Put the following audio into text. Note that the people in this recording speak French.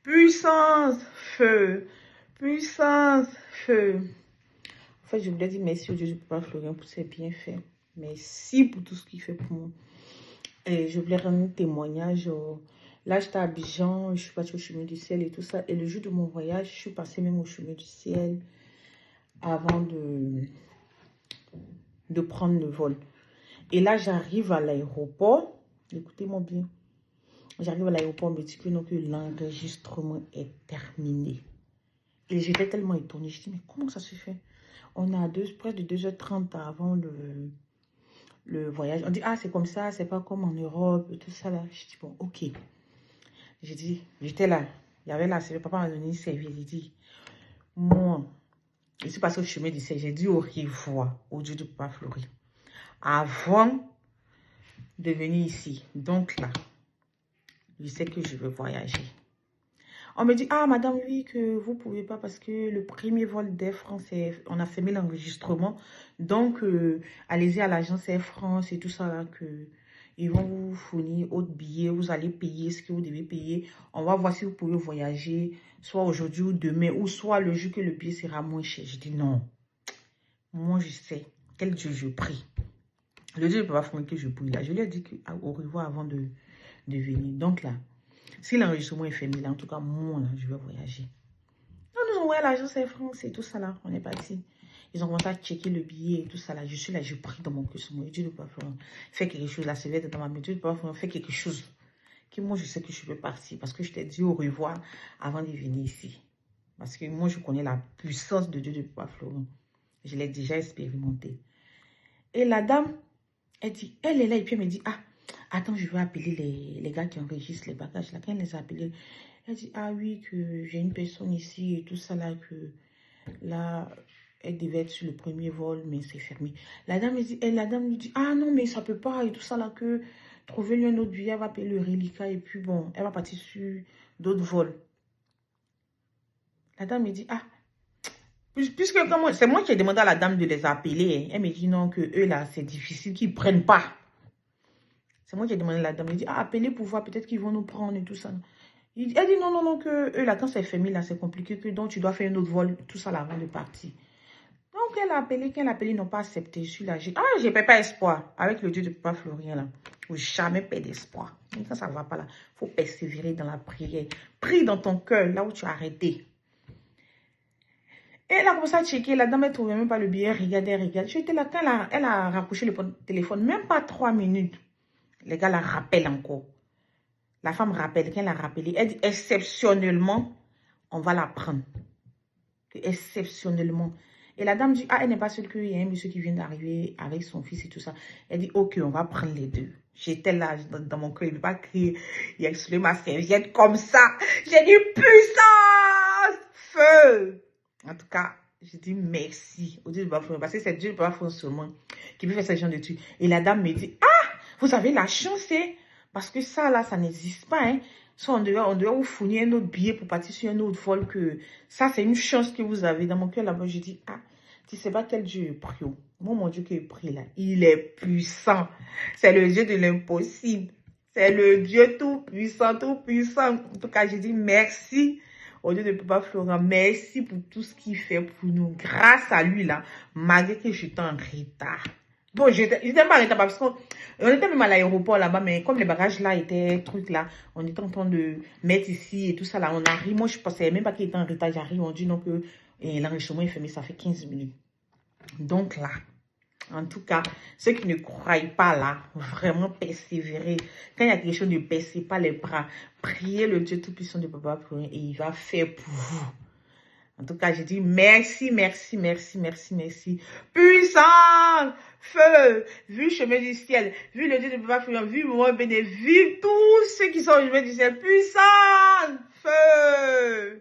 Puissance, feu. Puissance, feu. En fait, je voulais dire merci au Dieu du Papa Florien pour ses bienfaits. Merci pour tout ce qu'il fait pour moi. Et je voulais rendre un témoignage. Là, j'étais à Abidjan, je suis partie au chemin du ciel et tout ça. Et le jour de mon voyage, je suis passée même au chemin du ciel avant de prendre le vol. Et là, j'arrive à l'aéroport. Écoutez-moi bien. J'arrive à l'aéroport, on me dit que non, que l'enregistrement est terminé. Et j'étais tellement étonnée. Je dis, mais comment ça se fait? On a près de 2h30 avant le voyage. On dit, ah, c'est comme ça, c'est pas comme en Europe, tout ça là. Je dis, bon, ok. J'ai dit, j'étais là. Il y avait là, c'est le papa m'a donné une serviette. J'ai dit, moi, je suis passée au chemin du ciel. J'ai dit au revoir au Dieu du Papa Florien. Avant de venir ici. Donc là, je sais que je veux voyager. On me dit, ah madame, oui, que vous ne pouvez pas parce que le premier vol d'Air France, on a fermé l'enregistrement. Donc, allez-y à l'agence Air France et tout ça là, que ils vont vous fournir autre billet, vous allez payer ce que vous devez payer. On va voir si vous pouvez voyager, soit aujourd'hui ou demain, ou soit le jour que le billet sera moins cher. Je dis non. Moi, je sais quel Dieu je prie. Le Dieu ne peut pas faire que je prie là. Je lui ai dit au revoir avant de venir. Donc là, si l'enregistrement est fermé, là, en tout cas, moi, là, je vais voyager. Donc, nous envoyons à l'agence Air France et tout ça, là. On est parti. Ils ont commencé à checker le billet et tout ça, là. Je suis là, je prie dans mon cœur. Dieu ne peut pas faire quelque chose. La serviette dans ma main. Dieu ne peut pas faire quelque chose. Que moi, je sais que je peux partir. Parce que je t'ai dit au revoir avant de venir ici. Parce que moi, je connais la puissance de Dieu de Papa Florent. Je l'ai déjà expérimenté. Et la dame, elle dit, elle est là et puis elle me dit, ah, attends, je vais appeler les gars qui enregistrent les bagages là. Quand elle les a appelés, elle dit, ah oui, que j'ai une personne ici et tout ça là, que là, elle devait être sur le premier vol, mais c'est fermé. La dame lui dit, ah non, mais ça peut pas et tout ça là, que trouver lui un autre billet, elle va payer le reliquat et puis bon, elle va partir sur d'autres vols. La dame me dit, ah, puisque c'est moi qui ai demandé à la dame de les appeler, elle me dit non, que eux là, c'est difficile, qu'ils ne prennent pas. C'est moi qui ai demandé à la dame, elle dit, ah, appelez pour voir, peut-être qu'ils vont nous prendre et tout ça. Elle dit non, non, non, que eux là, quand c'est fermé là, c'est compliqué, que donc tu dois faire un autre vol, tout ça là, avant de partir. Donc elle a appelé, quand elle a appelé, ils n'ont pas accepté. Je suis là, j'ai pas espoir. Avec le Dieu de Papa Florien là, il ne faut jamais perdre espoir. Quand ça ne va pas là, il faut persévérer dans la prière. Prie dans ton cœur, là où tu as arrêté. Et elle a commencé à checker, la dame ne trouvait même pas le billet, regardez. J'étais là, quand elle a raccroché le téléphone, même pas 3 minutes. Les gars la rappellent encore. La femme rappelle, quand elle a rappelé, elle dit exceptionnellement, on va la prendre. Exceptionnellement. Et la dame dit, ah, elle n'est pas sûre qu'il y a un monsieur qui vient d'arriver avec son fils et tout ça. Elle dit, ok, on va prendre les deux. J'étais là, dans mon cœur, il ne veut pas crier. Il a explosé ma serviette comme ça. J'ai dit, puissance, feu. En tout cas, je dis merci au Dieu de Bafouin. Parce que c'est Dieu de Bafouin seulement qui peut faire ce genre de trucs. Et la dame me dit, ah, vous avez la chance, hein? Parce que ça, là, ça n'existe pas, hein? Soit on devait vous fournir un autre billet pour partir sur un autre vol que... Ça, c'est une chance que vous avez. Dans mon cœur, là-bas, je dis, ah, tu sais pas quel Dieu est pris. Moi, mon Dieu qui est pris, là, il est puissant. C'est le Dieu de l'impossible. C'est le Dieu tout puissant, tout puissant. En tout cas, je dis merci au Dieu de Papa Florent. Merci pour tout ce qu'il fait pour nous. Grâce à lui, là, malgré que j'étais en retard. Bon, j'étais pas en retard parce qu'on était même à l'aéroport là-bas, mais comme les bagages là étaient trucs là, on était en train de mettre ici et tout ça là, on arrive. Moi, je pensais même pas qu'il était en retard. J'arrive, on dit non que l'enregistrement est fermé, ça fait 15 minutes. Donc là, en tout cas, ceux qui ne croient pas là, vraiment persévérer. Quand il y a quelque chose, ne baissez pas les bras. Priez le Dieu Tout-Puissant de Papa Florent et il va faire pour vous. En tout cas, je dis merci, merci, merci, merci, merci. Puissant, feu, vu le chemin du ciel, vu le Dieu de Papa Florent, vu moi béni, vu tous ceux qui sont au chemin du ciel. Puissant, feu.